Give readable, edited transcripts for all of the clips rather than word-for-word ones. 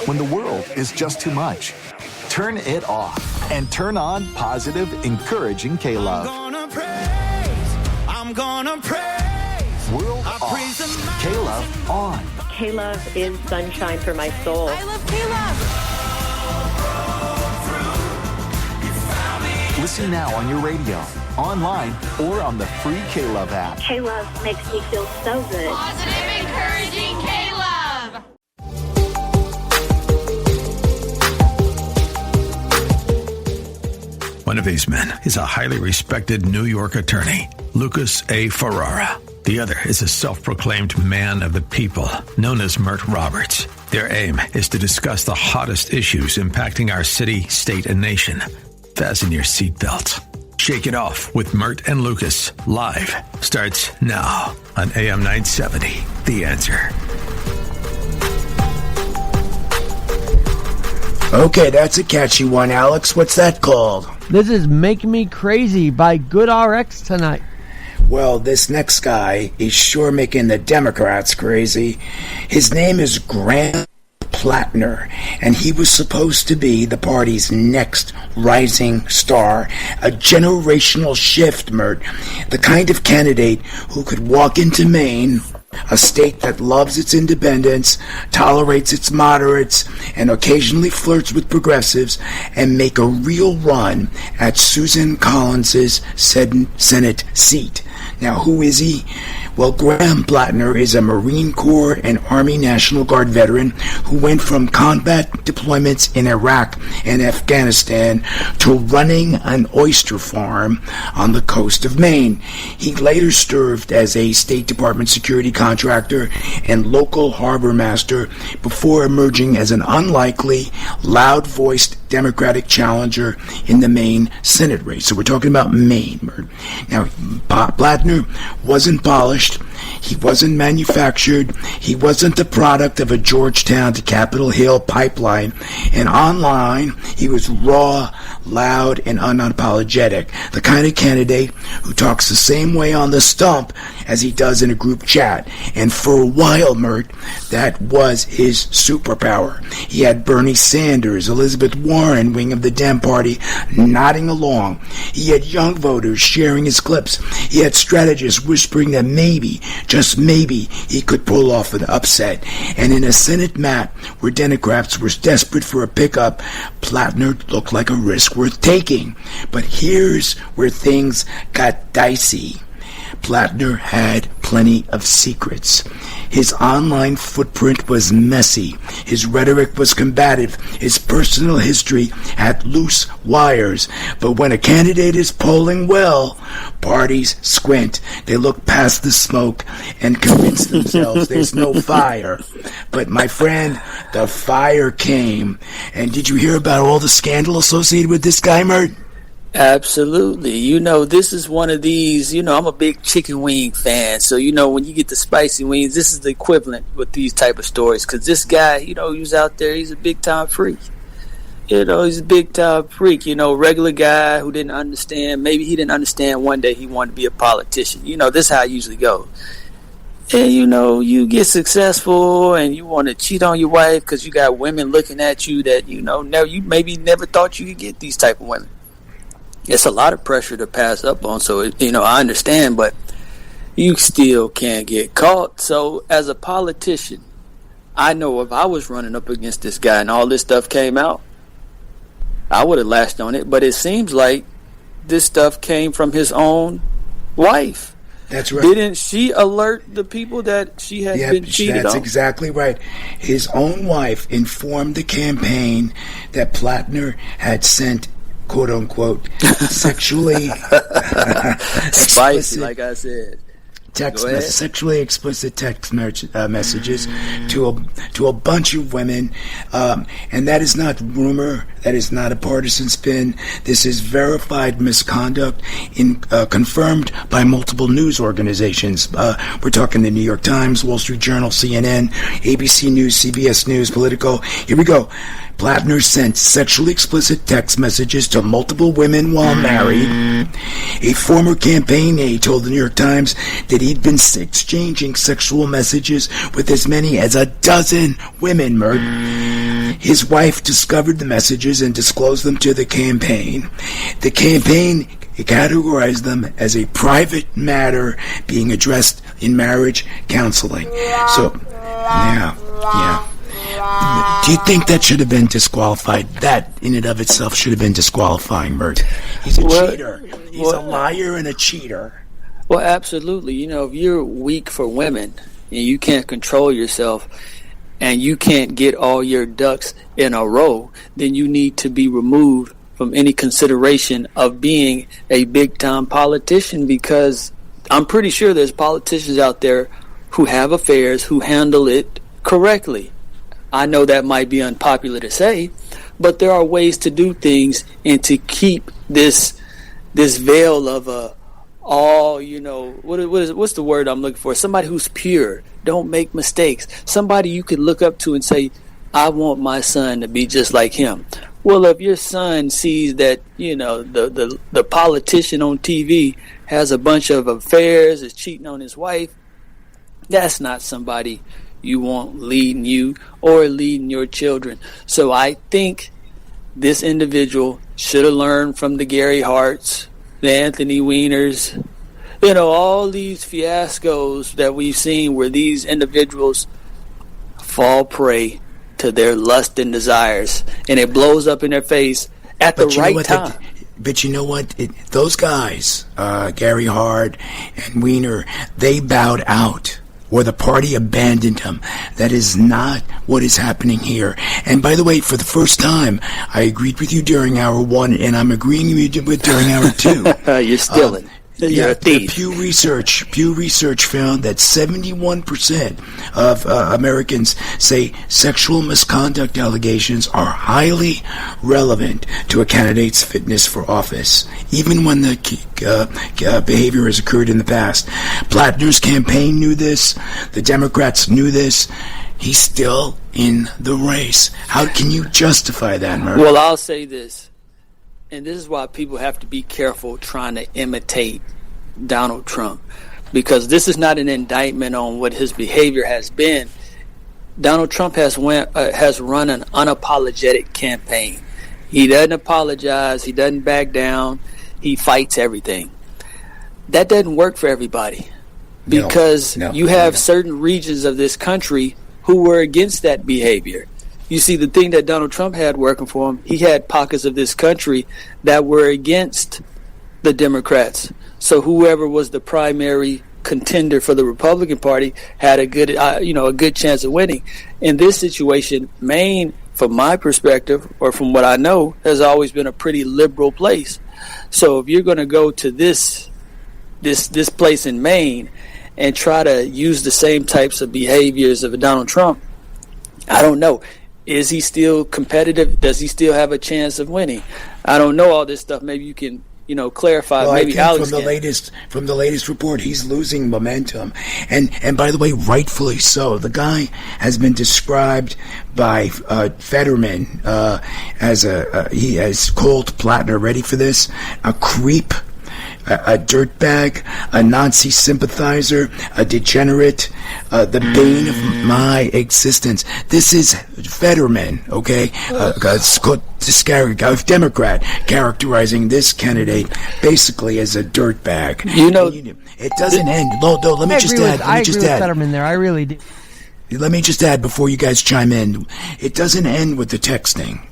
When the world is just too much, turn it off and turn on positive, encouraging K-Love. I'm gonna praise. World off. K-Love on. K-Love is sunshine for my soul. I love K-Love. Listen now on your radio, online, or on the free K-Love app. K-Love makes me feel so good. Positive, encouraging K-Love. One of these men is a highly respected New York attorney, Lucas A. Ferrara. The other is a self-proclaimed man of the people, known as Mert Roberts. Their aim is to discuss the hottest issues impacting our city, state, and nation. Fasten your seatbelts. Shake It Off with Mert and Lucas, live, starts now on AM 970, The Answer. Okay, that's a catchy one, Alex. What's that called? This is Make Me Crazy by Good RX tonight. Well, this next guy is sure making the Democrats crazy. His name is Graham Platner, and he was supposed to be the party's next rising star, a generational shift, Mert, the kind of candidate who could walk into Maine, a state that loves its independence, tolerates its moderates, and occasionally flirts with progressives, and make a real run at Susan Collins's Senate seat. Now, who is he? Well, Graham Platner is a Marine Corps and Army National Guard veteran who went from combat deployments in Iraq and Afghanistan to running an oyster farm on the coast of Maine. He later served as a State Department security contractor and local harbor master before emerging as an unlikely, loud-voiced Democratic challenger in the Maine Senate race. So we're talking about Maine. Now, Platner wasn't polished. He wasn't manufactured. He wasn't the product of a Georgetown to Capitol Hill pipeline. And online, he was raw, loud, and unapologetic. The kind of candidate who talks the same way on the stump as he does in a group chat. And for a while, Mert, that was his superpower. He had Bernie Sanders, Elizabeth Warren, wing of the Dem Party, nodding along. He had young voters sharing his clips. He had strategists whispering that maybe, just maybe, he could pull off an upset. And in a Senate map where Democrats were desperate for a pickup, Platner looked like a risk worth taking. But here's where things got dicey. Platner had plenty of secrets. His online footprint was messy. His rhetoric was combative. His personal history had loose wires. But when a candidate is polling well, parties squint. They look past the smoke and convince themselves there's no fire. But my friend, the fire came. And did you hear about all the scandal associated with this guy, Mert? Absolutely. This is one of these, I'm a big chicken wing fan. So, when you get the spicy wings, this is the equivalent with these type of stories. Because this guy, he was out there, he's a big-time freak. He's a big-time freak, regular guy who didn't understand. Maybe he didn't understand one day he wanted to be a politician. This is how it usually goes. And, you get successful and you want to cheat on your wife because you got women looking at you that, you maybe never thought you could get these type of women. It's a lot of pressure to pass up on, so, I understand, but you still can't get caught. So, as a politician, I know if I was running up against this guy and all this stuff came out, I would have lashed on it. But it seems like this stuff came from his own wife. That's right. Didn't she alert the people that she had been cheated on? That's exactly right. His own wife informed the campaign that Platner had sent quote unquote sexually spicy, like I said, sexually explicit text messages to a bunch of women, and that is not rumor. That is not a partisan spin. This is verified misconduct, confirmed by multiple news organizations. We're talking the New York Times, Wall Street Journal, CNN, ABC News, CBS News, Politico. Here we go. Platner sent sexually explicit text messages to multiple women while married. A former campaign aide told the New York Times that he'd been exchanging sexual messages with as many as a dozen women, Mert. His wife discovered the messages and disclosed them to the campaign. The campaign categorized them as a private matter being addressed in marriage counseling. So, yeah. Do you think that should have been disqualified? That, in and of itself, should have been disqualifying, Mert. He's a cheater. He's a liar and a cheater. Well, absolutely. You know, if you're weak for women and you can't control yourself and you can't get all your ducks in a row, then you need to be removed from any consideration of being a big-time politician, because I'm pretty sure there's politicians out there who have affairs, who handle it correctly. I know that might be unpopular to say, but there are ways to do things and to keep this veil of what's the word I'm looking for? Somebody who's pure, don't make mistakes. Somebody you could look up to and say, I want my son to be just like him. Well, if your son sees that, the politician on TV has a bunch of affairs, is cheating on his wife, that's not somebody you want leading you or leading your children. So I think this individual should have learned from the Gary Harts, the Anthony Wieners, all these fiascos that we've seen where these individuals fall prey to their lust and desires, and it blows up in their face at the right time. But you know what? Those guys, Gary Hart and Wiener, they bowed out, or the party abandoned him. That is not what is happening here. And by the way, for the first time, I agreed with you during hour one, and I'm agreeing with during hour two. You're stealing. You're a thief. Pew Research found that 71% of Americans say sexual misconduct allegations are highly relevant to a candidate's fitness for office, even when the behavior has occurred in the past. Platner's campaign knew this. The Democrats knew this. He's still in the race. How can you justify that, Murray? Well, I'll say this. And this is why people have to be careful trying to imitate Donald Trump, because this is not an indictment on what his behavior has been. Donald Trump has run an unapologetic campaign. He doesn't apologize. He doesn't back down. He fights everything. That doesn't work for everybody, because you have certain regions of this country who were against that behavior. You see, the thing that Donald Trump had working for him, he had pockets of this country that were against the Democrats. So whoever was the primary contender for the Republican Party had a good chance of winning. In this situation, Maine, from my perspective, or from what I know, has always been a pretty liberal place. So if you're going to go to this place in Maine and try to use the same types of behaviors of Donald Trump, I don't know. Is he still competitive? Does he still have a chance of winning? I don't know all this stuff. Maybe you can, clarify. Well, maybe I think Alex from the latest report, he's losing momentum, and by the way, rightfully so. The guy has been described by Fetterman as he has called Platner, ready for this, a creep, a dirtbag, a Nazi sympathizer, a degenerate, the bane of my existence. This is Fetterman, okay? This Democrat characterizing this candidate basically as a dirtbag. It doesn't end. Let me just add. I agree with Fetterman there. I really do. Let me just add before you guys chime in. It doesn't end with the texting.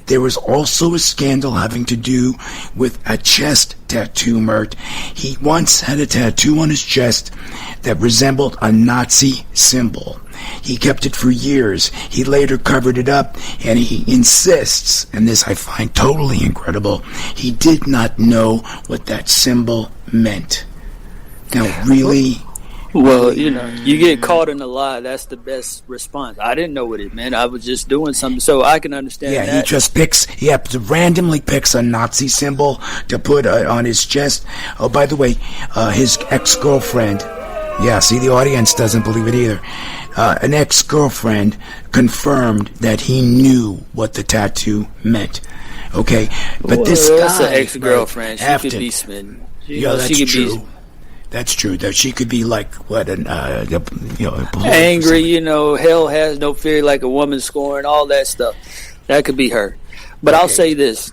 There was also a scandal having to do with a chest tattoo, Mert. He once had a tattoo on his chest that resembled a Nazi symbol. He kept it for years. He later covered it up, and he insists, and this I find totally incredible, he did not know what that symbol meant. Now, really... Well, you get caught in a lie. That's the best response. I didn't know what it meant. I was just doing something, so I can understand that. Yeah, he randomly picks a Nazi symbol to put on his chest. Oh, by the way, his ex-girlfriend, see, the audience doesn't believe it either. An ex-girlfriend confirmed that he knew what the tattoo meant. Okay, but this guy... That's an ex-girlfriend. She could be smitten. That's true. That's true. That she could be like what angry. Hell has no fear, like a woman scorned. All that stuff. That could be her. But I'll say this.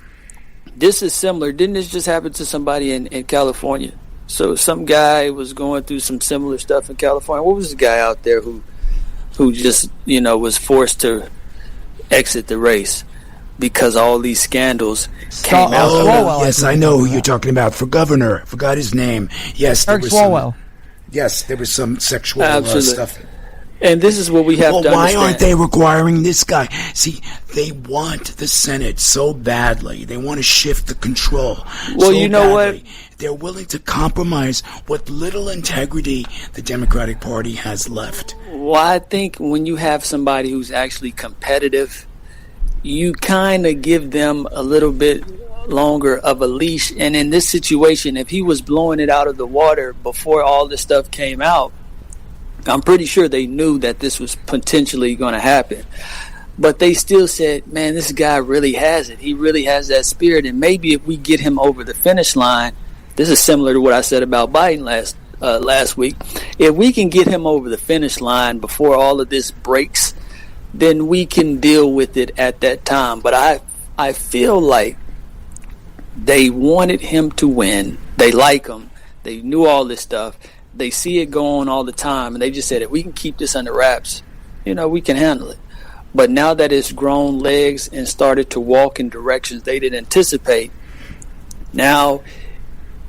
This is similar. Didn't this just happen to somebody in California? So some guy was going through some similar stuff in California. What was the guy out there who just, was forced to exit the race because all these scandals came out? Yes, I know who you're talking about. For governor. Forgot his name. Yes, there was Swalwell. Yes, there was some sexual stuff. And this is what we have to understand. Why aren't they requiring this guy? See, they want the Senate so badly. They want to shift the control. Well, you know what? They're willing to compromise what little integrity the Democratic Party has left. Well, I think when you have somebody who's actually competitive, you kind of give them a little bit longer of a leash. And in this situation, if he was blowing it out of the water before all this stuff came out, I'm pretty sure they knew that this was potentially going to happen. But they still said, man, this guy really has it. He really has that spirit. And maybe if we get him over the finish line, this is similar to what I said about Biden last week. If we can get him over the finish line before all of this breaks, then we can deal with it at that time. But I feel like they wanted him to win. They like him. They knew all this stuff. They see it go on all the time, and they just said, if we can keep this under wraps, we can handle it. But now that it's grown legs and started to walk in directions they didn't anticipate, now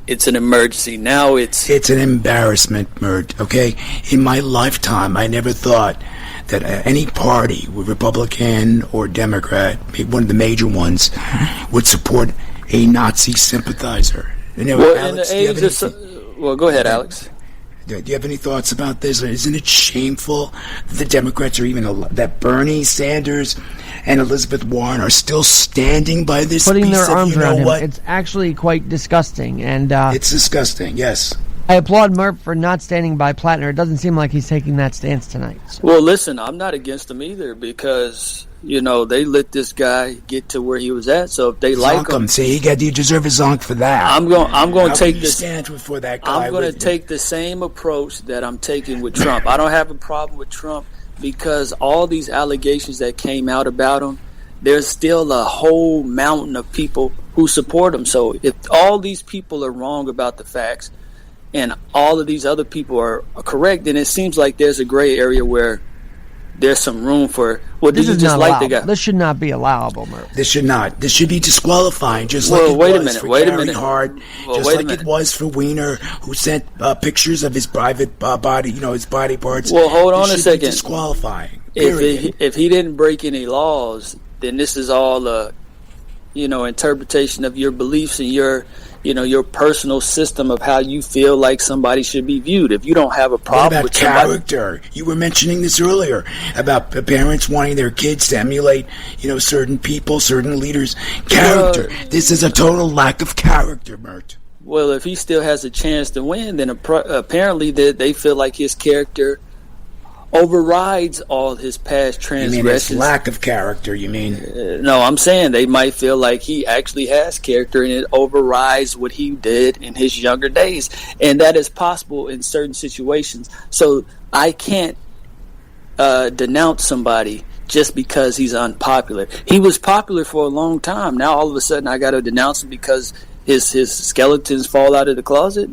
it's an emergency. Now it's an embarrassment, Mert, okay? In my lifetime, I never thought that any party, Republican or Democrat, one of the major ones, would support a Nazi sympathizer. Well, Alex, go ahead, Alex. Do you have any thoughts about this? Isn't it shameful that the Democrats that Bernie Sanders and Elizabeth Warren are still standing by this? Putting their arms around him. It's actually quite disgusting. And it's disgusting, yes. I applaud Murph for not standing by Platner. It doesn't seem like he's taking that stance tonight. So. Well, listen, I'm not against him either because, they let this guy get to where he was at. So if they like him, see, you deserve a zonk for that. I'm going to take this. Stand for that guy. I'm going to take the same approach that I'm taking with Trump. I don't have a problem with Trump because all these allegations that came out about him, there's still a whole mountain of people who support him. So if all these people are wrong about the facts and all of these other people are correct, then it seems like there's a gray area where there's some room for. Well, this did you is just not like allowable. the guy? This should not be allowable, Murph. This should not. This should be disqualifying, just well, like wait it a was minute, for wait a Gary minute. Hart, well, just like it was for Weiner, who sent pictures of his private body, his body parts. Well, hold on a second. Disqualifying. If he didn't break any laws, then this is all a, interpretation of your beliefs and your personal system of how you feel like somebody should be viewed. If you don't have a problem with character, you were mentioning this earlier about parents wanting their kids to emulate, certain people, certain leaders. Character. This is a total lack of character, Mert. Well, if he still has a chance to win, then apparently they feel like his character overrides all his past transgressions. You mean his lack of character, you mean? No, I'm saying they might feel like he actually has character and it overrides what he did in his younger days. And that is possible in certain situations. So I can't denounce somebody just because he's unpopular. He was popular for a long time. Now all of a sudden I got to denounce him because his skeletons fall out of the closet.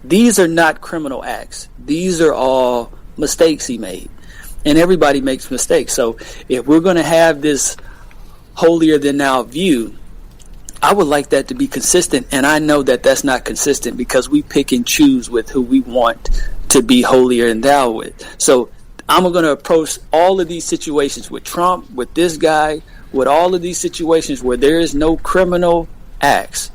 These are not criminal acts. These are all mistakes he made, and everybody makes mistakes. So if we're going to have this holier than thou view, I would like that to be consistent, and I know that that's not consistent because we pick and choose with who we want to be holier than thou with. So I'm going to approach all of these situations with Trump, with this guy, with all of these situations where there is no criminal acts.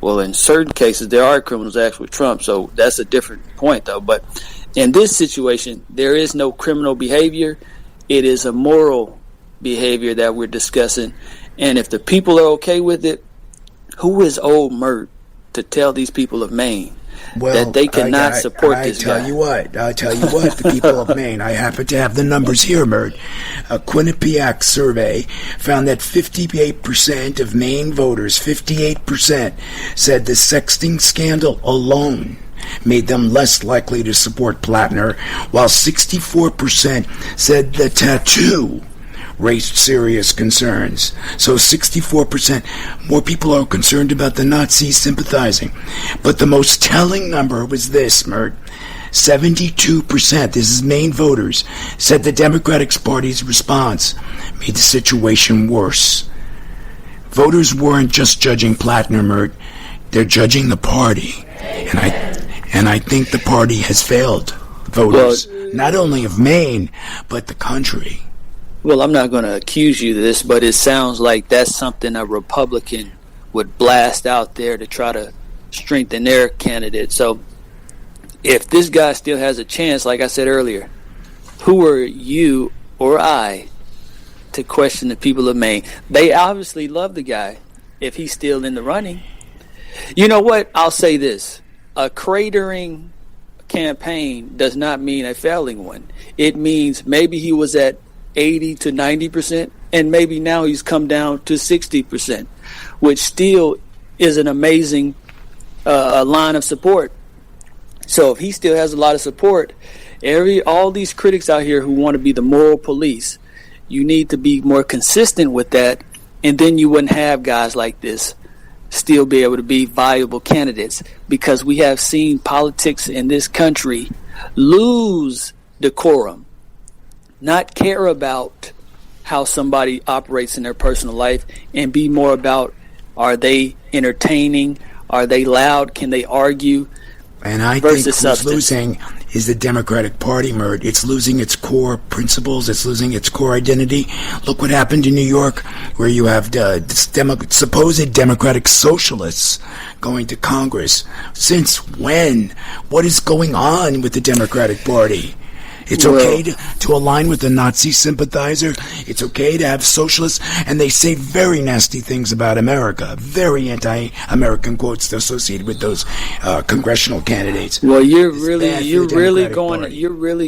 Well, in certain cases there are criminal acts with Trump, so that's a different point though. But in this situation, there is no criminal behavior. It is a moral behavior that we're discussing. And if the people are okay with it, who is old Mert to tell these people of Maine? Well, that they cannot support this guy. I tell you what, the people of Maine, I happen to have the numbers here, Mert. A Quinnipiac survey found that 58% of Maine voters, 58%, said the sexting scandal alone made them less likely to support Platner, while 64% said the tattoo raised serious concerns. So 64% more people are concerned about the Nazis sympathizing. But the most telling number was this, Mert. 72%, this is Maine voters, said the Democratic Party's response made the situation worse. Voters weren't just judging Platner, Mert. They're judging the party. And I think the party has failed voters, not only of Maine, but the country. Well, I'm not going to accuse you of this, but it sounds like that's something a Republican would blast out there to try to strengthen their candidate. So if this guy still has a chance, like I said earlier, who are you or I to question the people of Maine? They obviously love the guy if he's still in the running. You know what? I'll say this. A cratering campaign does not mean a failing one. It means maybe he was at 80 to 90%, and maybe now he's come down to 60%, which still is an amazing line of support. So if he still has a lot of support, all these critics out here who want to be the moral police, you need to be more consistent with that, and then you wouldn't have guys like this still be able to be viable candidates, because we have seen politics in this country lose decorum, not care about how somebody operates in their personal life, and be more about, are they entertaining, are they loud, can they argue, and I think who's losing is the Democratic Party, Mert. It's losing its core principles. It's losing its core identity. Look what happened in New York, where you have supposed Democratic socialists going to Congress. Since when? What is going on with the Democratic Party? It's okay to align with a Nazi sympathizer. It's okay to have socialists, and they say very nasty things about America, very anti-American quotes associated with those congressional candidates. Well, you're really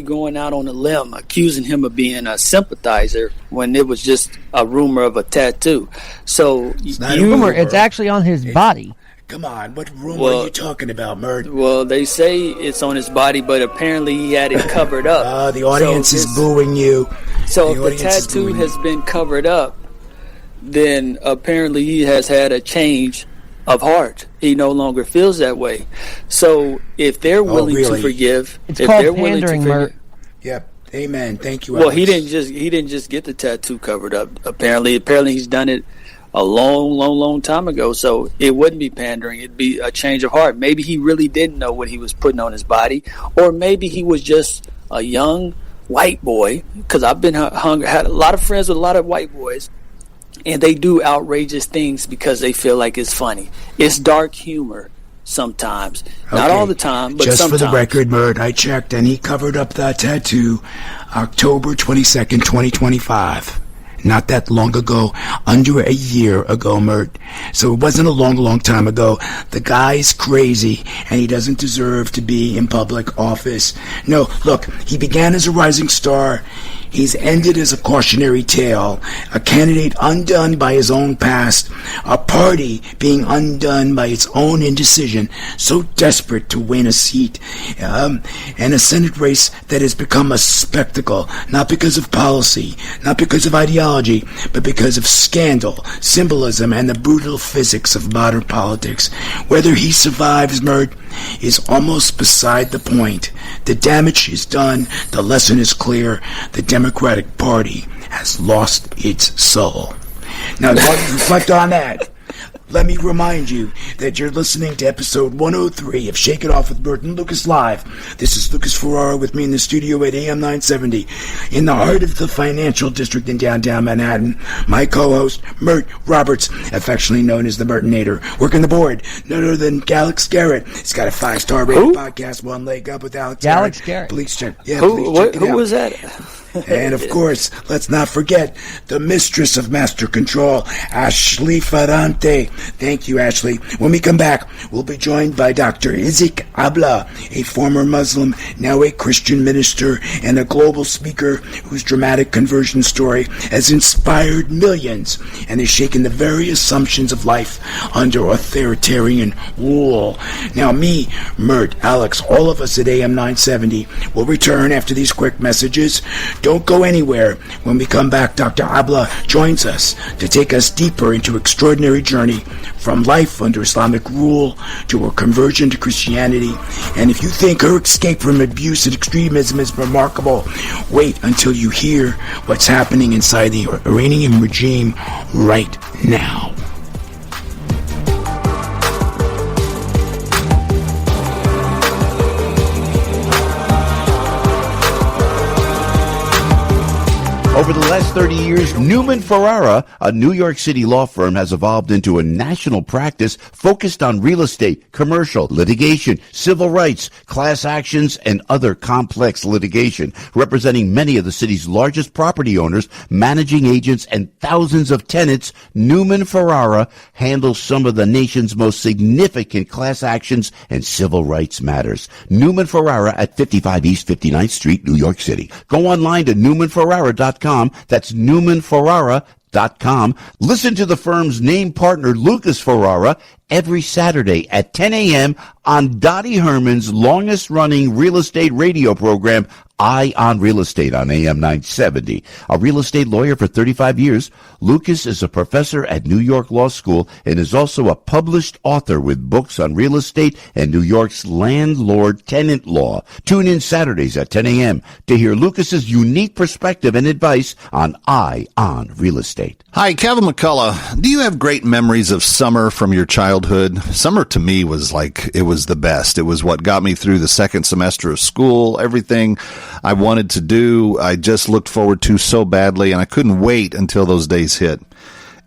going out on a limb, accusing him of being a sympathizer when it was just a rumor of a tattoo. So it's not a rumor; it's actually on his body. Come on, what rumor are you talking about, Mert? Well, they say it's on his body, but apparently he had it covered up. The audience is booing you. So if the tattoo has been covered up, then apparently he has had a change of heart. He no longer feels that way. So if they're willing to forgive, it's called pandering, Mert. Yep. Amen. Thank you, Alex. Well, he didn't just get the tattoo covered up. Apparently he's done it a long time ago, so it wouldn't be pandering. It'd be a change of heart. Maybe he really didn't know what he was putting on his body, or maybe he was just a young white boy, because I've been had a lot of friends with a lot of white boys, and they do outrageous things because they feel like it's funny. It's dark humor sometimes. Not all the time, but just sometimes. Just for the record, Mert, I checked, and he covered up that tattoo October 22nd, 2025. Not that long ago, under a year ago, Mert. So it wasn't a long time ago. The guy's crazy, and he doesn't deserve to be in public office. No, look, he began as a rising star. He's ended as a cautionary tale, a candidate undone by his own past, a party being undone by its own indecision, so desperate to win a seat, and a Senate race that has become a spectacle, not because of policy, not because of ideology, but because of scandal, symbolism, and the brutal physics of modern politics. Whether he survives, Mert, is almost beside the point. The damage is done. The lesson is clear. The Democratic Party has lost its soul. Now, reflect on that. Let me remind you that you're listening to episode 103 of Shake It Off with Mert and Lucas Live. This is Lucas Ferrara with me in the studio at AM 970 in the heart of the financial district in downtown Manhattan. My co-host, Mert Roberts, affectionately known as the Mertonator, working the board, none other than Alex Garrett. He's got a 5-star rated podcast, One Leg Up with Alex Garrett. Please check. Yeah, who was that? And of course, let's not forget the mistress of Master Control, Ashley Ferrante. Thank you, Ashley. When we come back, we'll be joined by Dr. Isik Abla, a former Muslim, now a Christian minister, and a global speaker whose dramatic conversion story has inspired millions and has shaken the very assumptions of life under authoritarian rule. Now, me, Mert, Alex, all of us at AM 970 will return after these quick messages. Don't go anywhere. When we come back, Dr. Abla joins us to take us deeper into extraordinary journey from life under Islamic rule to her conversion to Christianity. And if you think her escape from abuse and extremism is remarkable, wait until you hear what's happening inside the Iranian regime right now. Over the last 30 years, Newman Ferrara, a New York City law firm, has evolved into a national practice focused on real estate, commercial, litigation, civil rights, class actions, and other complex litigation, representing many of the city's largest property owners, managing agents, and thousands of tenants. Newman Ferrara handles some of the nation's most significant class actions and civil rights matters. Newman Ferrara at 55 East 59th Street, New York City. Go online to newmanferrara.com. That's newmanferrara.com. Listen to the firm's name partner, Lucas Ferrara, every Saturday at 10 a.m. on Dottie Herman's longest-running real estate radio program, Eye on Real Estate on AM 970. A real estate lawyer for 35 years, Lucas is a professor at New York Law School and is also a published author with books on real estate and New York's landlord-tenant law. Tune in Saturdays at 10 a.m. to hear Lucas's unique perspective and advice on Eye on Real Estate. Hi, Kevin McCullough. Do you have great memories of summer from your childhood? Summer to me was like, it was the best. It was what got me through the second semester of school. Everything I wanted to do, I just looked forward to so badly, and I couldn't wait until those days hit.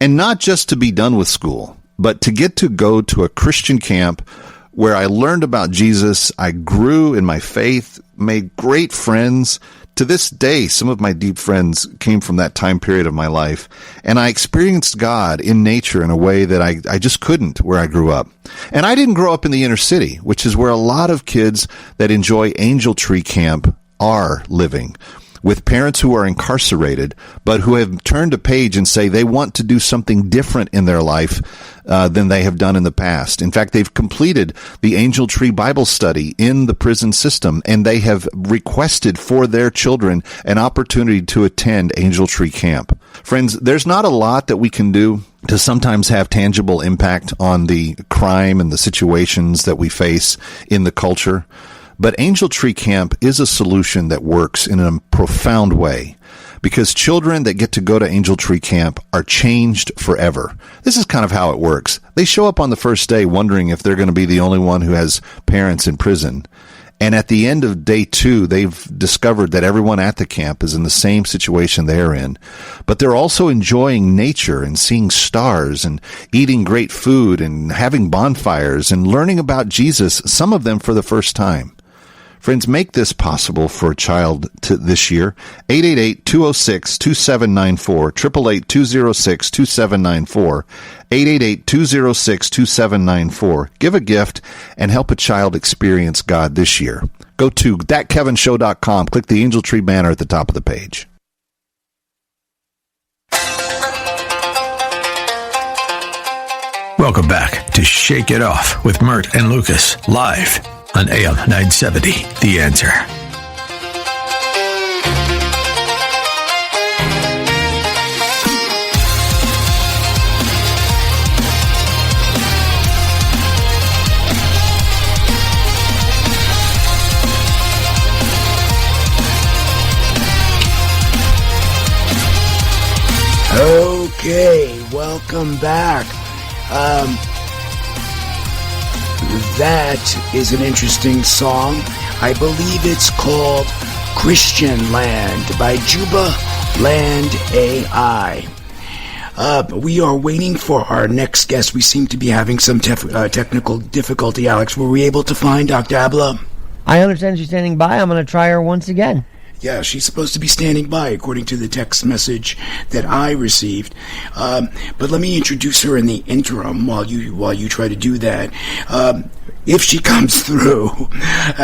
And not just to be done with school, but to get to go to a Christian camp where I learned about Jesus, I grew in my faith, made great friends. To this day, some of my deep friends came from that time period of my life, and I experienced God in nature in a way that I just couldn't where I grew up. And I didn't grow up in the inner city, which is where a lot of kids that enjoy Angel Tree Camp are living, with parents who are incarcerated, but who have turned a page and say they want to do something different in their life than they have done in the past. In fact, they've completed the Angel Tree Bible study in the prison system, and they have requested for their children an opportunity to attend Angel Tree Camp. Friends, there's not a lot that we can do to sometimes have tangible impact on the crime and the situations that we face in the culture. But Angel Tree Camp is a solution that works in a profound way, because children that get to go to Angel Tree Camp are changed forever. This is kind of how it works. They show up on the first day wondering if they're going to be the only one who has parents in prison. And at the end of day 2, they've discovered that everyone at the camp is in the same situation they're in. But they're also enjoying nature and seeing stars and eating great food and having bonfires and learning about Jesus, some of them for the first time. Friends, make this possible for a child this year. 888-206-2794, 888-206-2794, 888-206-2794. Give a gift and help a child experience God this year. Go to thatkevinshow.com. Click the Angel Tree banner at the top of the page. Welcome back to Shake It Off with Mert and Lucas, live on AM 970, The Answer. Okay, welcome back. That is an interesting song. I believe it's called Christian Land by Juba Land AI. We are waiting for our next guest. We seem to be having some technical difficulty, Alex. Were we able to find Dr. Abla? I understand she's standing by. I'm going to try her once again. Yeah, she's supposed to be standing by, according to the text message that I received. But let me introduce her in the interim while you try to do that. If she comes through,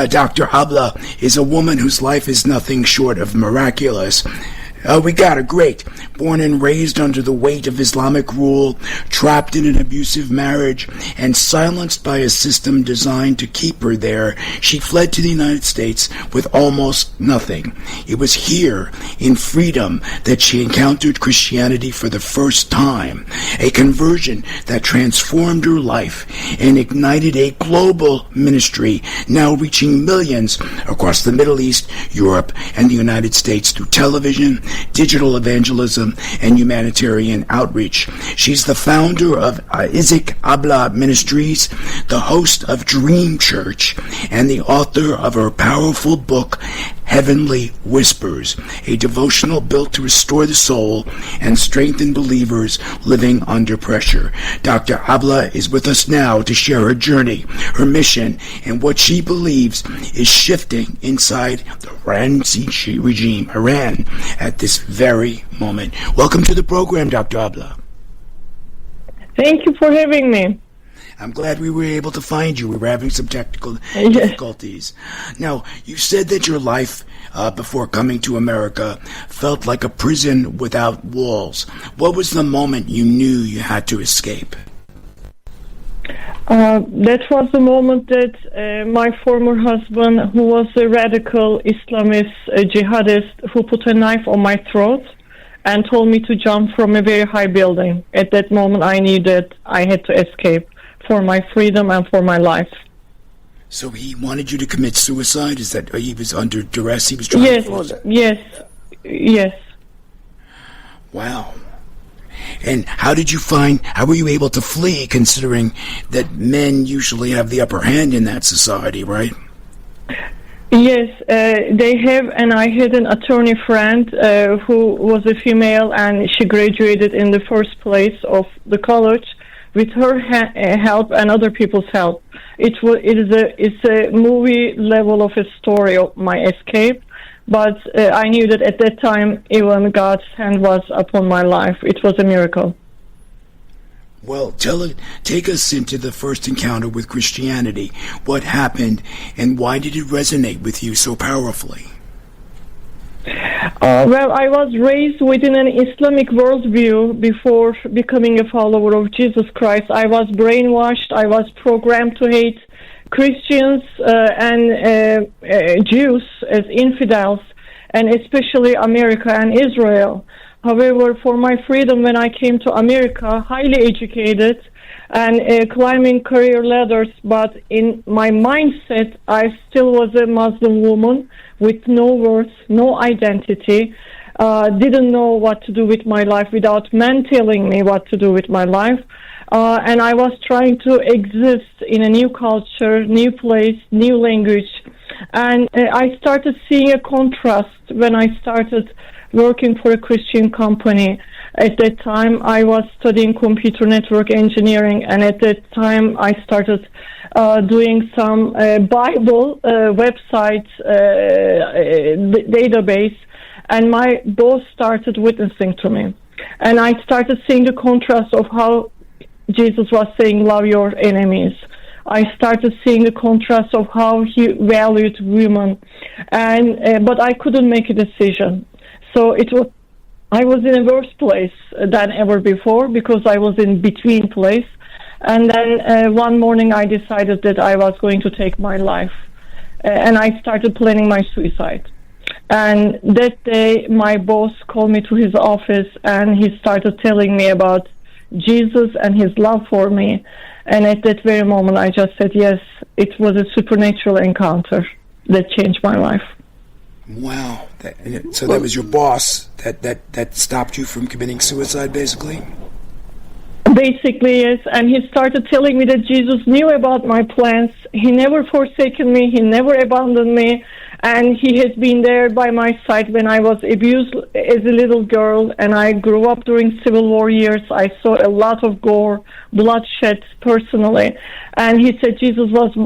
Dr. Abla is a woman whose life is nothing short of miraculous. We got her, great. Born and raised under the weight of Islamic rule, trapped in an abusive marriage, and silenced by a system designed to keep her there, she fled to the United States with almost nothing. It was here, in freedom, that she encountered Christianity for the first time, a conversion that transformed her life and ignited a global ministry now reaching millions across the Middle East, Europe, and the United States through television, digital evangelism, and humanitarian outreach. She's the founder of Isik Abla Ministries, the host of Dream Church, and the author of her powerful book, Heavenly Whispers, a devotional built to restore the soul and strengthen believers living under pressure. Dr. Abla is with us now to share her journey, her mission, and what she believes is shifting inside the Iran regime, Iran, at this very moment. Welcome to the program, Dr. Abla. Thank you for having me. I'm glad we were able to find you. We were having some technical difficulties. Now, you said that your life before coming to America felt like a prison without walls. What was the moment you knew you had to escape? That was the moment that my former husband, who was a radical Islamist jihadist, who put a knife on my throat and told me to jump from a very high building. At that moment, I knew that I had to escape for my freedom and for my life. So he wanted you to commit suicide? Is that he was under duress? He was trying to force it? Yes. Wow. And how were you able to flee, considering that men usually have the upper hand in that society, right? Yes, they have, and I had an attorney friend who was a female, and she graduated in the first place of the college with her help and other people's help. It's a movie level of a story of my escape, but I knew that at that time even God's hand was upon my life. It was a miracle. Well, take us into the first encounter with Christianity. What happened, and why did it resonate with you so powerfully? Well, I was raised within an Islamic worldview before becoming a follower of Jesus Christ. I was brainwashed. I was programmed to hate Christians and Jews as infidels, and especially America and Israel. However, for my freedom, when I came to America, highly educated and climbing career ladders, but in my mindset, I still was a Muslim woman with no worth, no identity, didn't know what to do with my life without men telling me what to do with my life. And I was trying to exist in a new culture, new place, new language. And I started seeing a contrast when I started working for a Christian company. At that time, I was studying computer network engineering, and at that time, I started doing some Bible website database, and my boss started witnessing to me. And I started seeing the contrast of how Jesus was saying, love your enemies. I started seeing the contrast of how he valued women, and but I couldn't make a decision. So I was in a worse place than ever before because I was in between place. And then one morning I decided that I was going to take my life. And I started planning my suicide. And that day my boss called me to his office and he started telling me about Jesus and his love for me. And at that very moment I just said yes. It was a supernatural encounter that changed my life. Wow. So that was your boss that stopped you from committing suicide, basically? Basically, yes. And he started telling me that Jesus knew about my plans. He never forsaken me. He never abandoned me. And he has been there by my side when I was abused as a little girl, and I grew up during Civil War years. I saw a lot of gore, bloodshed personally. And he said Jesus was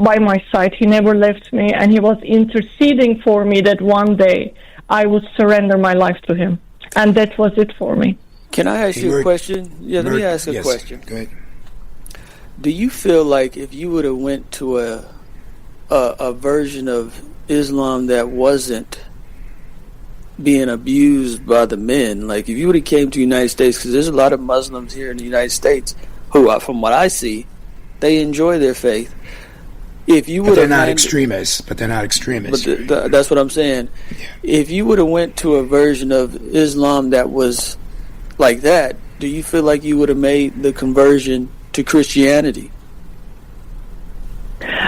by my side. He never left me, and he was interceding for me that one day I would surrender my life to him. And that was it for me. Can I ask you a question? Yeah, let me ask a question. Go ahead. Do you feel like if you would have went to a version of Islam that wasn't being abused by the men, like if you would have came to the United States, because there's a lot of Muslims here in the United States who, from what I see, they enjoy their faith. If you would, they're not extremists. But they're not extremists. But that's what I'm saying. Yeah. If you would have went to a version of Islam that was like that, do you feel like you would have made the conversion to Christianity?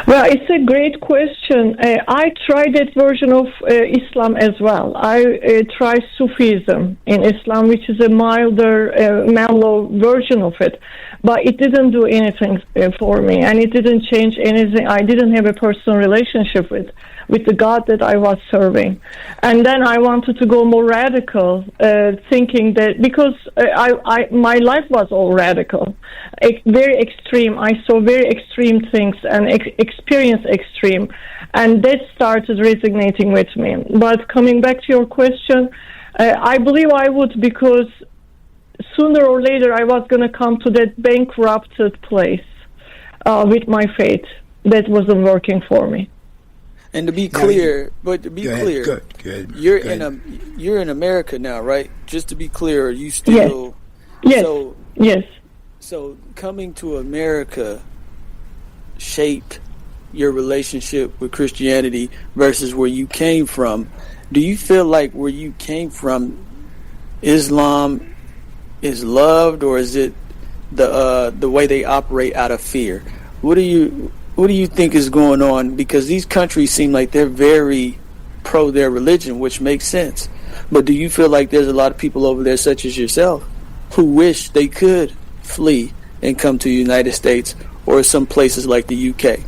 Well, it's a great question. I tried that version of Islam as well. I tried Sufism in Islam, which is a milder, mellow version of it. But it didn't do anything for me, and it didn't change anything. I didn't have a personal relationship with the God that I was serving. And then I wanted to go more radical, thinking that because my life was all radical, very extreme. I saw very extreme things and experienced extreme, and that started resonating with me. But coming back to your question, I believe I would, because sooner or later I was going to come to that bankrupted place with my faith that wasn't working for me. And to be clear, Good. You're in America now, right? Just to be clear, are you still? Yes. Yes. So coming to America shaped your relationship with Christianity versus where you came from. Do you feel like where you came from, Islam is loved, or is it the way they operate out of fear? What do you think is going on? Because these countries seem like they're very pro their religion, which makes sense. But do you feel like there's a lot of people over there, such as yourself, who wish they could flee and come to the United States or some places like the UK?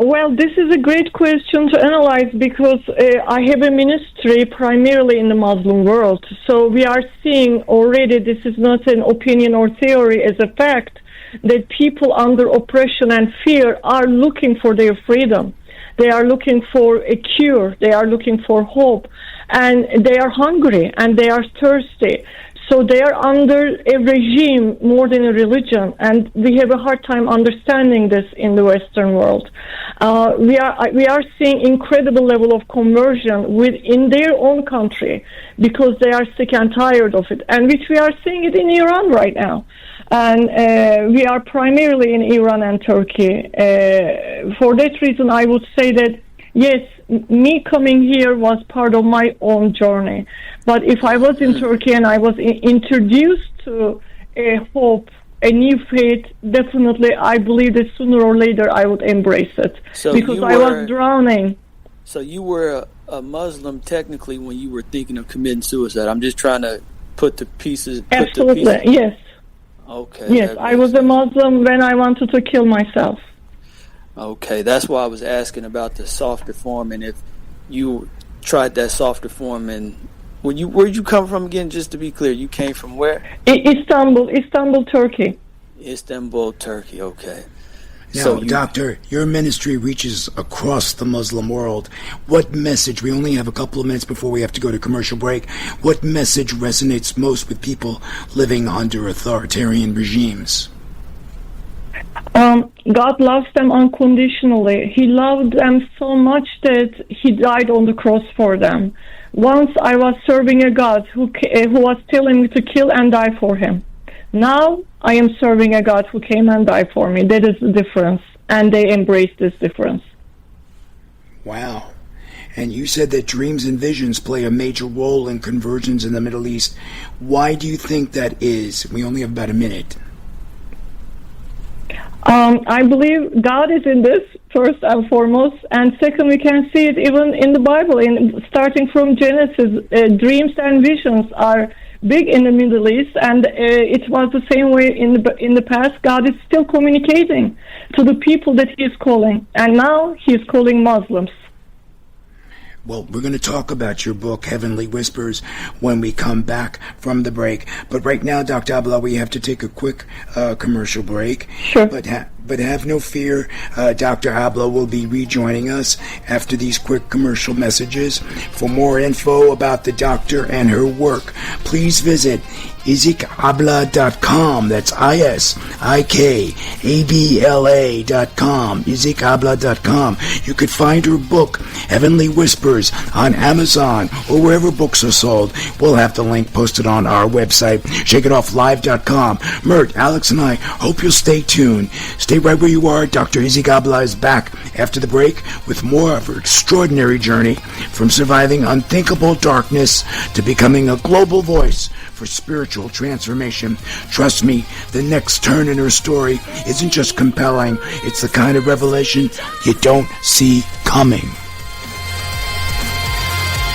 Well, this is a great question to analyze, because I have a ministry primarily in the Muslim world. So we are seeing already, this is not an opinion or theory, as a fact, that people under oppression and fear are looking for their freedom. They are looking for a cure. They are looking for hope. And they are hungry and they are thirsty. So they are under a regime more than a religion, and we have a hard time understanding this in the Western world. We are seeing incredible level of conversion within their own country, because they are sick and tired of it, and which we are seeing it in Iran right now. And we are primarily in Iran and Turkey. For that reason, I would say that, yes, me coming here was part of my own journey. But if I was in Turkey and I was introduced to a hope, a new faith, definitely I believe that sooner or later I would embrace it. Because I was drowning. So you were a Muslim technically when you were thinking of committing suicide. I'm just trying to put the pieces. Absolutely, yes. Okay. Yes, I was a Muslim when I wanted to kill myself. Okay, that's why I was asking about the softer form, and if you tried that softer form. And where'd you come from again? Just to be clear, you came from where? Istanbul, Turkey. Istanbul, Turkey. Okay. Now, So Doctor, your ministry reaches across the Muslim world. What message, we only have a couple of minutes before we have to go to commercial break, what message resonates most with people living under authoritarian regimes? God loves them unconditionally. He loved them so much that he died on the cross for them. Once I was serving a God who was telling me to kill and die for him. Now I am serving a God who came and died for me. That is the difference, and they embrace this difference. Wow. And you said that dreams and visions play a major role in conversions in the Middle East. Why do you think that is? We only have about a minute. I believe God is in this, first and foremost, and second, we can see it even in the Bible. Starting from Genesis, dreams and visions are big in the Middle East, and it was the same way in the past. God is still communicating to the people that He is calling, and now He is calling Muslims. Well, we're going to talk about your book, Heavenly Whispers, when we come back from the break. But right now, Dr. Abla, we have to take a quick commercial break. Sure. But have no fear. Dr. Abla will be rejoining us after these quick commercial messages. For more info about the doctor and her work, please visit isikabla.com. That's ISIKABLA.com. isikabla.com. You could find her book, Heavenly Whispers, on Amazon or wherever books are sold. We'll have the link posted on our website, shakeitofflive.com. Mert, Alex, and I hope you'll stay tuned. Stay right where you are. Dr. Isik Abla is back after the break with more of her extraordinary journey from surviving unthinkable darkness to becoming a global voice for spiritual transformation. Trust me, the next turn in her story isn't just compelling, it's the kind of revelation you don't see coming.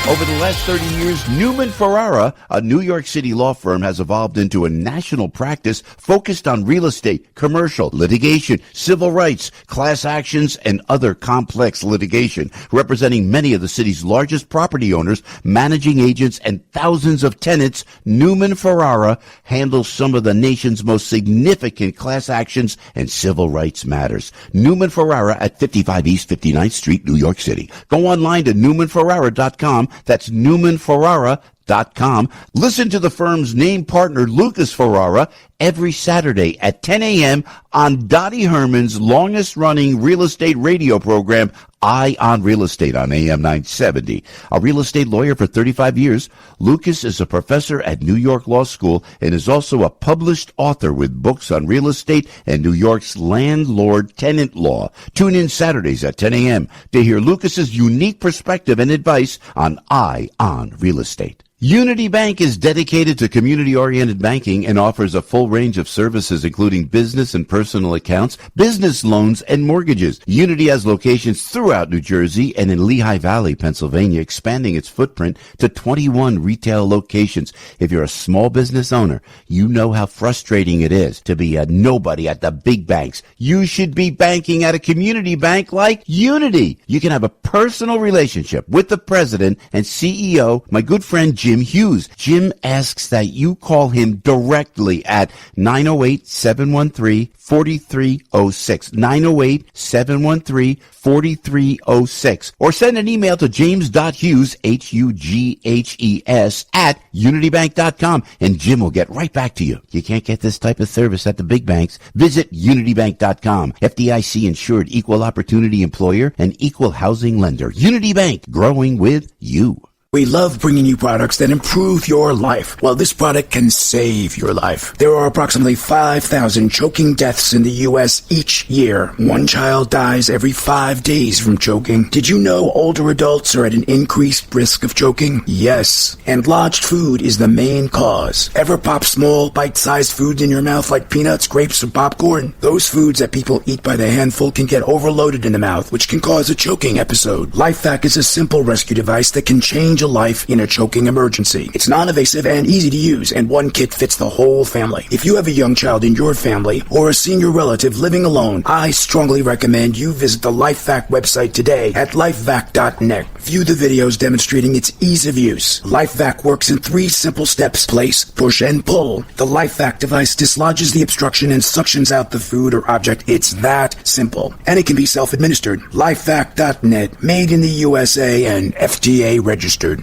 Over the last 30 years, Newman Ferrara, a New York City law firm, has evolved into a national practice focused on real estate, commercial, litigation, civil rights, class actions, and other complex litigation, representing many of the city's largest property owners, managing agents, and thousands of tenants. Newman Ferrara handles some of the nation's most significant class actions and civil rights matters. Newman Ferrara at 55 East 59th Street, New York City. Go online to newmanferrara.com. That's newmanferrara.com. Listen to the firm's name partner, Lucas Ferrara, every Saturday at 10 a.m. on Dottie Herman's longest-running real estate radio program, Eye on Real Estate, on AM 970. A real estate lawyer for 35 years, Lucas is a professor at New York Law School and is also a published author with books on real estate and New York's landlord-tenant law. Tune in Saturdays at 10 a.m. to hear Lucas's unique perspective and advice on Eye on Real Estate. Unity Bank is dedicated to community-oriented banking and offers a full range of services including business and personal accounts, business loans, and mortgages. Unity has locations throughout New Jersey and in Lehigh Valley, Pennsylvania, expanding its footprint to 21 retail locations. If you're a small business owner, you know how frustrating it is to be a nobody at the big banks. You should be banking at a community bank like Unity. You can have a personal relationship with the president and CEO, my good friend Jim Hughes. Jim asks that you call him directly at 908-713-4306, 908-713-4306, or send an email to james.hughes, Hughes, at unitybank.com, and Jim will get right back to you. You can't get this type of service at the big banks. Visit unitybank.com. FDIC insured, equal opportunity employer, and equal housing lender. Unity Bank, growing with you. We love bringing you products that improve your life. Well, this product can save your life. There are approximately 5,000 choking deaths in the U.S. each year. One child dies every 5 days from choking. Did you know older adults are at an increased risk of choking? Yes. And lodged food is the main cause. Ever pop small, bite-sized foods in your mouth like peanuts, grapes, or popcorn? Those foods that people eat by the handful can get overloaded in the mouth, which can cause a choking episode. LifeVac is a simple rescue device that can change a life in a choking emergency. It's non-invasive and easy to use, and one kit fits the whole family. If you have a young child in your family or a senior relative living alone, I strongly recommend you visit the LifeVac website today at lifevac.net. View the videos demonstrating its ease of use. LifeVac works in 3 simple steps: place, push, and pull. The LifeVac device dislodges the obstruction and suctions out the food or object. It's that simple. And it can be self-administered. LifeVac.net, made in the USA and FDA registered.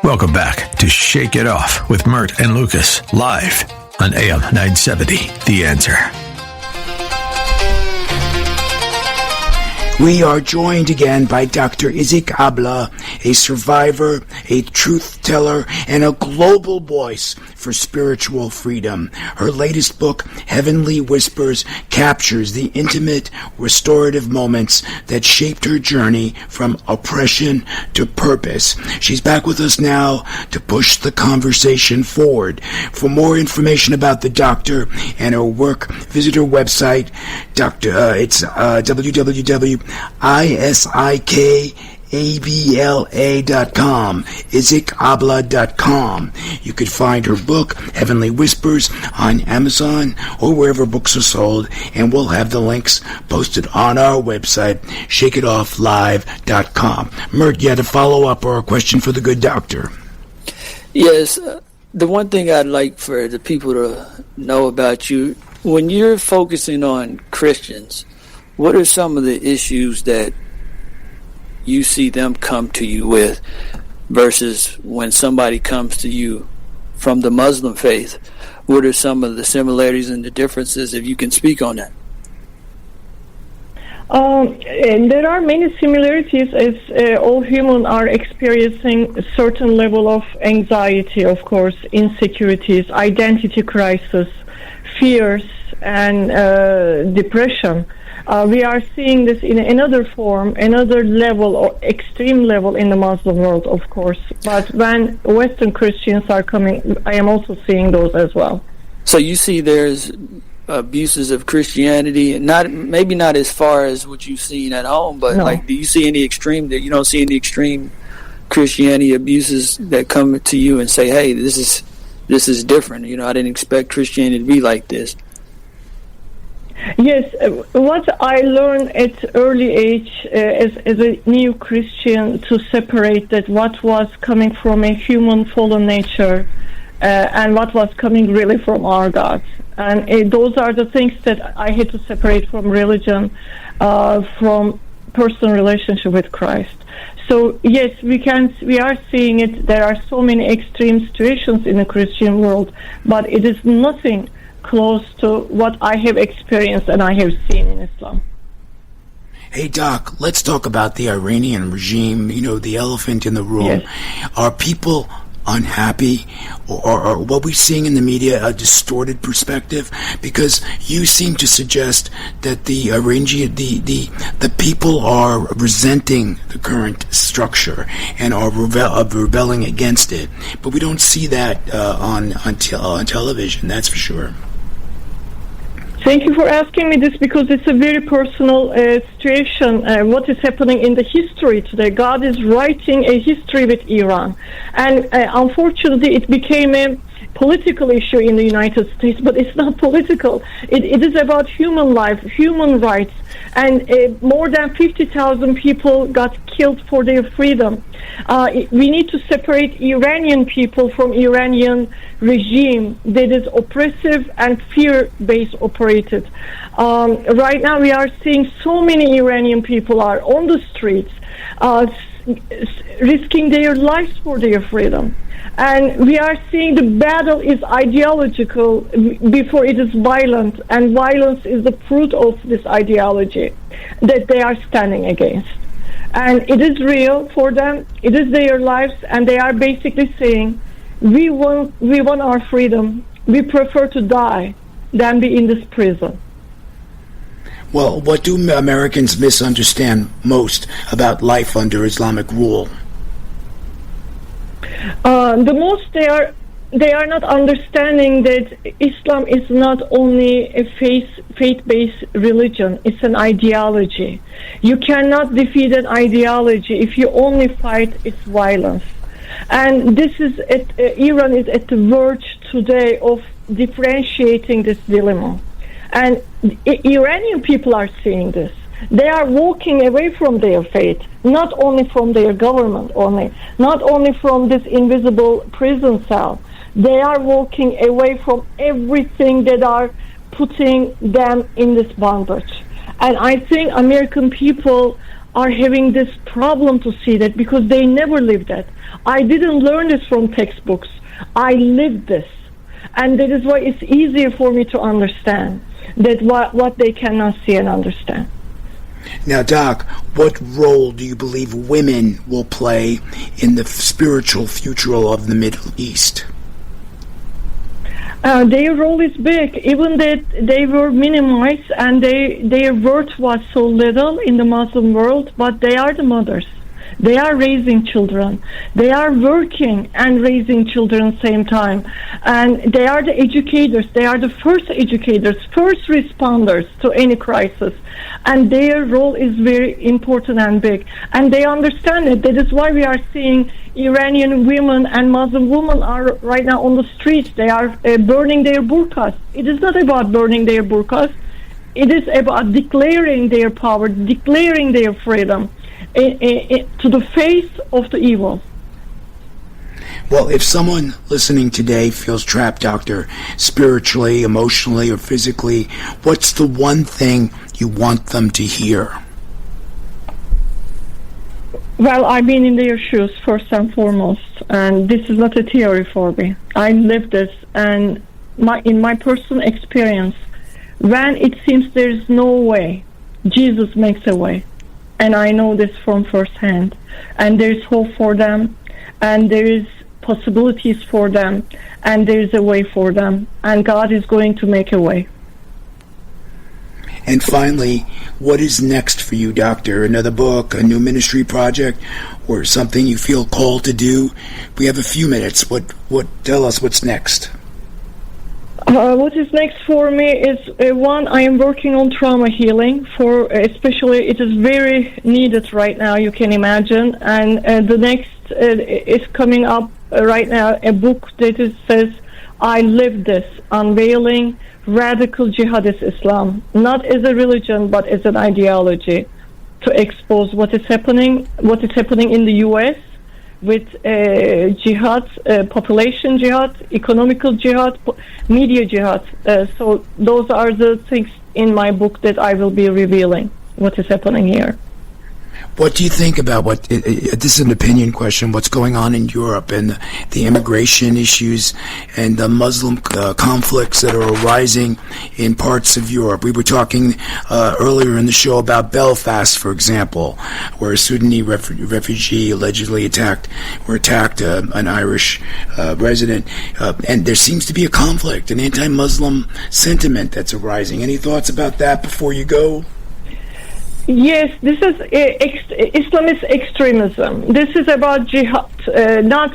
Welcome back to Shake It Off with Mert and Lucas, live on AM 970, The Answer. We are joined again by Dr. Isik Abla, a survivor, a truth teller, and a global voice for spiritual freedom. Her latest book, Heavenly Whispers, captures the intimate, restorative moments that shaped her journey from oppression to purpose. She's back with us now to push the conversation forward. For more information about the doctor and her work, visit her website. It's www.isikabla.com. ABLA.com, IsikAbla.com. You could find her book, Heavenly Whispers, on Amazon or wherever books are sold, and we'll have the links posted on our website, ShakeItOffLive.com. Mert, you had a follow-up or a question for the good doctor? Yes, the one thing I'd like for the people to know about you, when you're focusing on Christians, what are some of the issues that you see them come to you with versus when somebody comes to you from the Muslim faith? What are some of the similarities and the differences, if you can speak on that? And there are many similarities, as all humans are experiencing a certain level of anxiety, of course, insecurities, identity crisis, fears, and depression. We are seeing this in another form, another level, or extreme level in the Muslim world, of course. But when Western Christians are coming, I am also seeing those as well. So you see there's abuses of Christianity, and maybe not as far as what you've seen at home, but No. like, do you see any extreme, that you don't see any extreme Christianity abuses that come to you and say, hey, this is different, I didn't expect Christianity to be like this? Yes, what I learned at early age as a new Christian, to separate that what was coming from a human fallen nature and what was coming really from our God. And those are the things that I had to separate from religion, from personal relationship with Christ. So yes, we are seeing it. There are so many extreme situations in the Christian world, but it is nothing close to what I have experienced and I have seen in Islam. Hey, Doc, let's talk about the Iranian regime, the elephant in the room. Yes. Are people unhappy, or what we're seeing in the media a distorted perspective? Because you seem to suggest that the people are resenting the current structure and are rebelling against it, but we don't see that on television, that's for sure. Thank you for asking me this, because it's a very personal situation. What is happening in the history today? God is writing a history with Iran. And unfortunately, it became a political issue in the United States, but it's not political. It is about human life, human rights. And more than 50,000 people got killed for their freedom. We need to separate Iranian people from Iranian regime that is oppressive and fear-based operated. Right now we are seeing so many Iranian people are on the streets risking their lives for their freedom. And we are seeing the battle is ideological before it is violent, and violence is the fruit of this ideology that they are standing against. And it is real for them, it is their lives, and they are basically saying, we want our freedom, we prefer to die than be in this prison. Well, what do Americans misunderstand most about life under Islamic rule? The most they are not understanding that Islam is not only a faith-based religion, it's an ideology. You cannot defeat an ideology if you only fight its violence. And this is Iran is at the verge today of differentiating this dilemma. And Iranian people are seeing this. They are walking away from their faith, not only from their government only, not only from this invisible prison cell. They are walking away from everything that are putting them in this bondage. And I think American people are having this problem to see that, because they never lived that. I didn't learn this from textbooks. I lived this. And that is why it's easier for me to understand that what they cannot see and understand. Now, Doc, what role do you believe women will play in the spiritual future of the Middle East? Their role is big, even that they were minimized and their worth was so little in the Muslim world, but they are the mothers. They are raising children. They are working and raising children at the same time. And they are the educators. They are the first educators, first responders to any crisis. And their role is very important and big. And they understand it. That is why we are seeing Iranian women and Muslim women are right now on the streets. They are burning their burqas. It is not about burning their burqas. It is about declaring their power, declaring their freedom to the face of the evil. Well, if someone listening today feels trapped, Doctor, spiritually, emotionally, or physically, what's the one thing you want them to hear? Well, I've been in their shoes first and foremost, and this is not a theory for me. I live this, and in my personal experience, when it seems there's no way, Jesus makes a way. And I know this from first hand. And there's hope for them, and there is possibilities for them, and there is a way for them. And God is going to make a way. And finally, what is next for you, Doctor? Another book, a new ministry project, or something you feel called to do? We have a few minutes. Tell us what's next. What is next for me is one, I am working on trauma healing especially it is very needed right now, you can imagine. And the next is coming up right now, a book that says, I live this, unveiling radical jihadist Islam, not as a religion, but as an ideology, to expose what is happening in the U.S., with jihad, population jihad, economical jihad, media jihad. So those are the things in my book that I will be revealing what is happening here. What do you think about this is an opinion question, what's going on in Europe and the immigration issues and the Muslim conflicts that are arising in parts of Europe? We were talking earlier in the show about Belfast, for example, where a Sudanese refugee allegedly attacked an Irish resident. And there seems to be a conflict, an anti-Muslim sentiment that's arising. Any thoughts about that before you go? Yes, this is Islamist extremism. This is about jihad.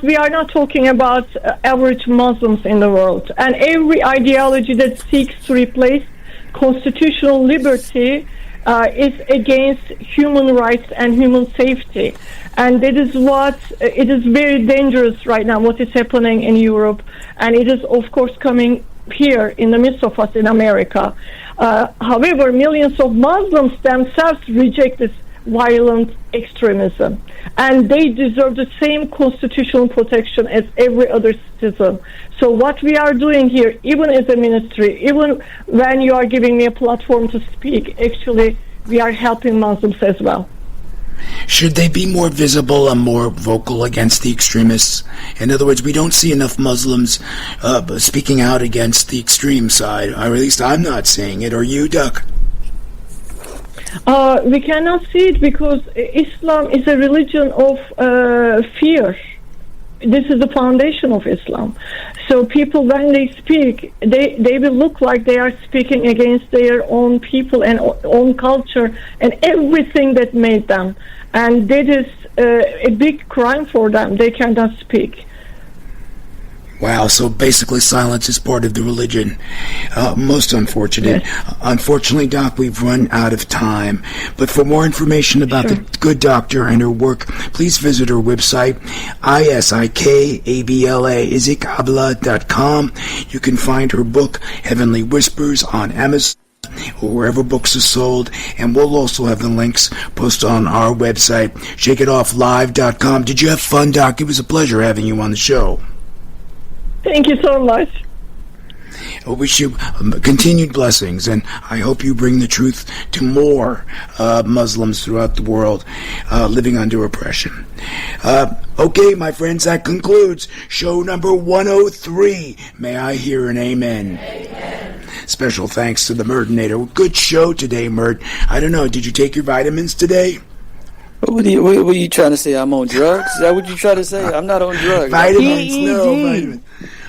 We are not talking about average Muslims in the world. And every ideology that seeks to replace constitutional liberty is against human rights and human safety. And that is it is very dangerous right now, what is happening in Europe. And it is, of course, coming here in the midst of us in America. However, millions of Muslims themselves reject this violent extremism, and they deserve the same constitutional protection as every other citizen. So what we are doing here, even as a ministry, even when you are giving me a platform to speak, actually we are helping Muslims as well. Should they be more visible and more vocal against the extremists? In other words, we don't see enough Muslims speaking out against the extreme side, or at least I'm not seeing it. Or you, Duck? We cannot see it because Islam is a religion of fear. This is the foundation of Islam. So people, when they speak, they will look like they are speaking against their own people and own culture and everything that made them. And that is a big crime for them. They cannot speak. Wow, so basically silence is part of the religion. Most unfortunate. Yes. Unfortunately, Doc, we've run out of time. But for more information about the good doctor and her work, please visit her website, ISIKABLA, IsikAbla.com. You can find her book, Heavenly Whispers, on Amazon or wherever books are sold, and we'll also have the links posted on our website, shakeitofflive.com. Did you have fun, Doc? It was a pleasure having you on the show. Thank you so much. I wish you continued blessings, and I hope you bring the truth to more Muslims throughout the world living under oppression. Okay, my friends, that concludes show number 103. May I hear an amen? Amen. Special thanks to the Murdinator. Good show today, Murd. I don't know, did you take your vitamins today? What are you trying to say? I'm on drugs? Is that what you trying to say? I'm not on drugs. Vitamins, no, vitamins.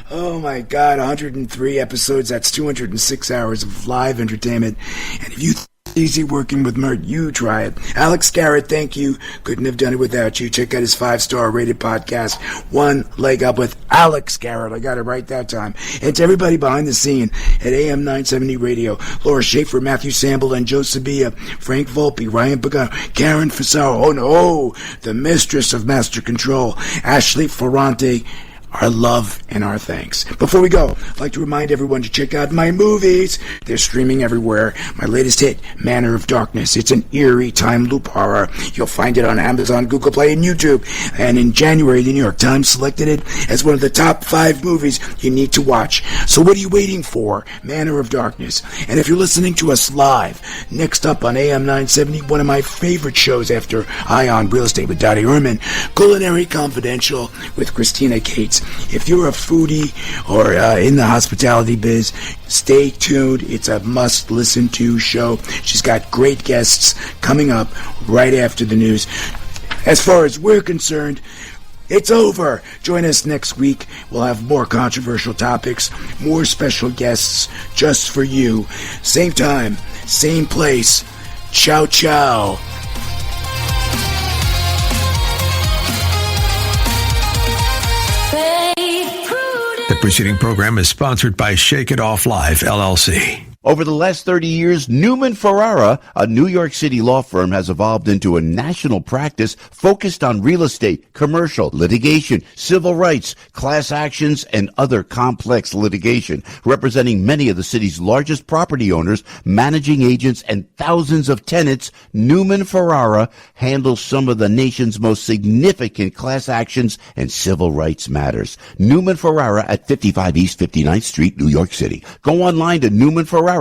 Oh my God, 103 episodes. That's 206 hours of live entertainment. And if you easy working with Mert. You try it. Alex Garrett, thank you. Couldn't have done it without you. Check out his 5-star rated podcast, One Leg Up with Alex Garrett. I got it right that time. And to everybody behind the scene at AM 970 Radio, Laura Schaefer, Matthew Samble, and Joe Sabia, Frank Volpe, Ryan Pagano, Karen Fasaro, oh no, the mistress of Master Control, Ashley Ferrante, our love and our thanks. Before we go, I'd like to remind everyone to check out my movies. They're streaming everywhere. My latest hit, Manor of Darkness. It's an eerie time loop horror. You'll find it on Amazon, Google Play, and YouTube. And in January, the New York Times selected it as one of the top 5 movies you need to watch. So what are you waiting for? Manor of Darkness. And if you're listening to us live, next up on AM 970, one of my favorite shows after Eye on Real Estate with Dottie Ehrman, Culinary Confidential with Christina Cates. If you're a foodie or in the hospitality biz, stay tuned. It's a must-listen-to show. She's got great guests coming up right after the news. As far as we're concerned, it's over. Join us next week. We'll have more controversial topics, more special guests just for you. Same time, same place. Ciao, ciao. The preceding program is sponsored by Shake It Off Live, LLC. Over the last 30 years, Newman Ferrara, a New York City law firm, has evolved into a national practice focused on real estate, commercial, litigation, civil rights, class actions, and other complex litigation, representing many of the city's largest property owners, managing agents, and thousands of tenants. Newman Ferrara handles some of the nation's most significant class actions and civil rights matters. Newman Ferrara at 55 East 59th Street, New York City. Go online to NewmanFerrara.com.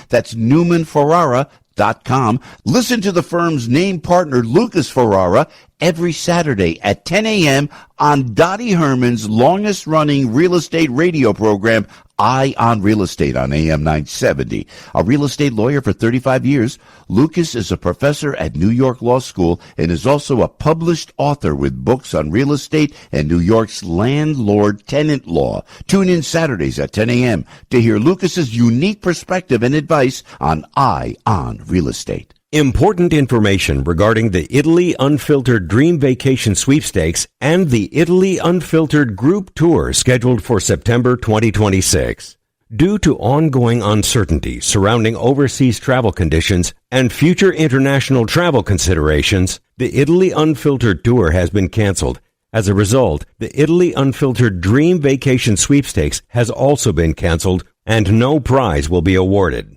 That's NewmanFerrara.com. Listen to the firm's name partner, Lucas Ferrara, every Saturday at 10 a.m. on Dottie Herman's longest-running real estate radio program, Eye on Real Estate on AM 970. A real estate lawyer for 35 years, Lucas is a professor at New York Law School and is also a published author with books on real estate and New York's landlord-tenant law. Tune in Saturdays at 10 a.m. to hear Lucas's unique perspective and advice on Eye on Real Estate. Important information regarding the Italy Unfiltered Dream Vacation Sweepstakes and the Italy Unfiltered Group Tour scheduled for September 2026. Due to ongoing uncertainty surrounding overseas travel conditions and future international travel considerations, the Italy Unfiltered Tour has been canceled. As a result, the Italy Unfiltered Dream Vacation Sweepstakes has also been canceled and no prize will be awarded.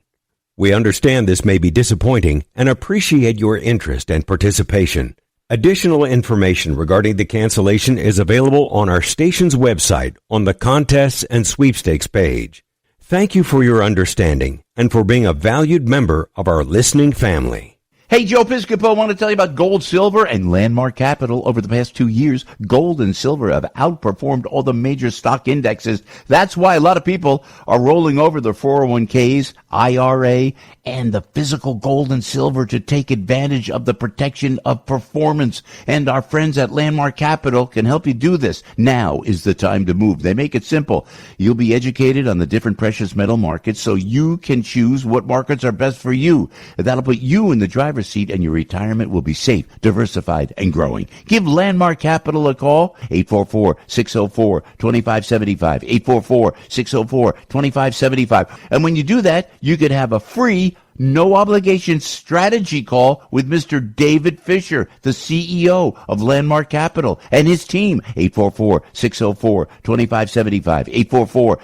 We understand this may be disappointing and appreciate your interest and participation. Additional information regarding the cancellation is available on our station's website on the Contests and Sweepstakes page. Thank you for your understanding and for being a valued member of our listening family. Hey, Joe Piscopo, I want to tell you about gold, silver, and Landmark Capital. Over the past 2 years, gold and silver have outperformed all the major stock indexes. That's why a lot of people are rolling over their 401ks, IRA, and the physical gold and silver to take advantage of the protection of performance. And our friends at Landmark Capital can help you do this. Now is the time to move. They make it simple. You'll be educated on the different precious metal markets so you can choose what markets are best for you. That'll put you in the driver's seat and your retirement will be safe, diversified, and growing. Give Landmark Capital a call, 844-604-2575, 844-604-2575. And when you do that, you could have a free, no-obligation strategy call with Mr. David Fisher, the CEO of Landmark Capital, and his team, 844-604-2575,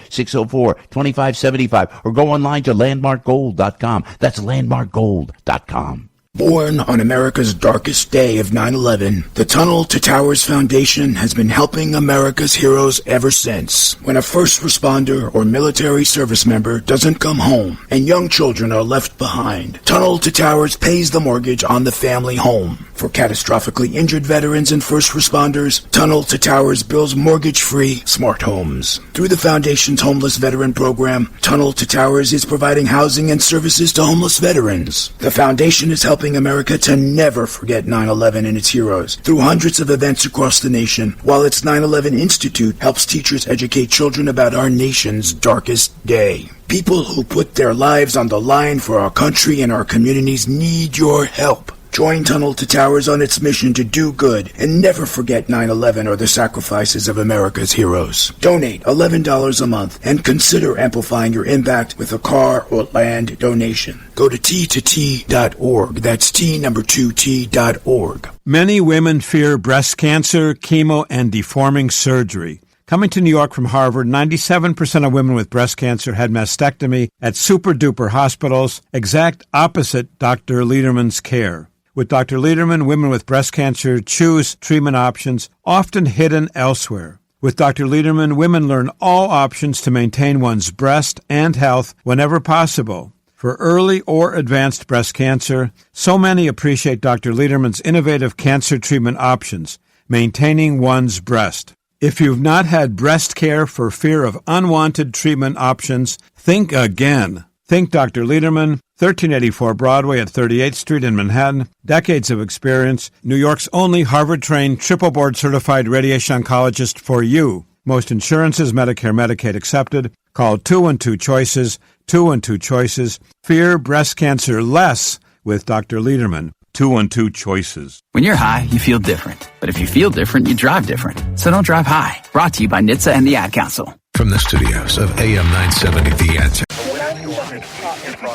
844-604-2575, or go online to landmarkgold.com. That's landmarkgold.com. Born on America's darkest day of 9/11, the Tunnel to Towers Foundation has been helping America's heroes ever since. When a first responder or military service member doesn't come home and young children are left behind, Tunnel to Towers pays the mortgage on the family home. For catastrophically injured veterans and first responders, Tunnel to Towers builds mortgage-free smart homes. Through the Foundation's Homeless Veteran Program, Tunnel to Towers is providing housing and services to homeless veterans. The Foundation is helping helping America to never forget 9/11 and its heroes through hundreds of events across the nation, while its 9/11 Institute helps teachers educate children about our nation's darkest day. People who put their lives on the line for our country and our communities need your help. Join Tunnel to Towers on its mission to do good and never forget 9/11 or the sacrifices of America's heroes. Donate $11 a month and consider amplifying your impact with a car or land donation. Go to T2T.org. That's T2T.org. Many women fear breast cancer, chemo, and deforming surgery. Coming to New York from Harvard, 97% of women with breast cancer had mastectomy at super-duper hospitals, exact opposite Dr. Lederman's care. With Dr. Lederman, women with breast cancer choose treatment options often hidden elsewhere. With Dr. Lederman, women learn all options to maintain one's breast and health whenever possible. For early or advanced breast cancer, so many appreciate Dr. Lederman's innovative cancer treatment options, maintaining one's breast. If you've not had breast care for fear of unwanted treatment options, think again. Think Dr. Lederman, 1384 Broadway at 38th Street in Manhattan. Decades of experience. New York's only Harvard-trained, triple board-certified radiation oncologist for you. Most insurances, Medicare, Medicaid accepted. Call 212-CHOICES, 212-CHOICES. Fear breast cancer less with Dr. Lederman. 212-CHOICES. When you're high, you feel different. But if you feel different, you drive different. So don't drive high. Brought to you by NHTSA and the Ad Council. From the studios of AM 970, The Answer.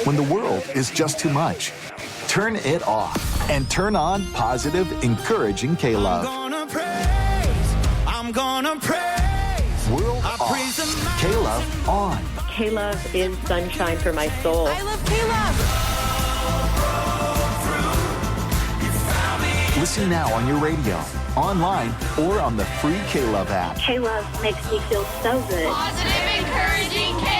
When the world is just too much, turn it off and turn on positive, encouraging K-Love. I'm gonna praise. World off. K-Love on. K-Love is sunshine for my soul. I love K-Love. Listen now on your radio, online, or on the free K-Love app. K-Love makes me feel so good. Positive, encouraging K-Love.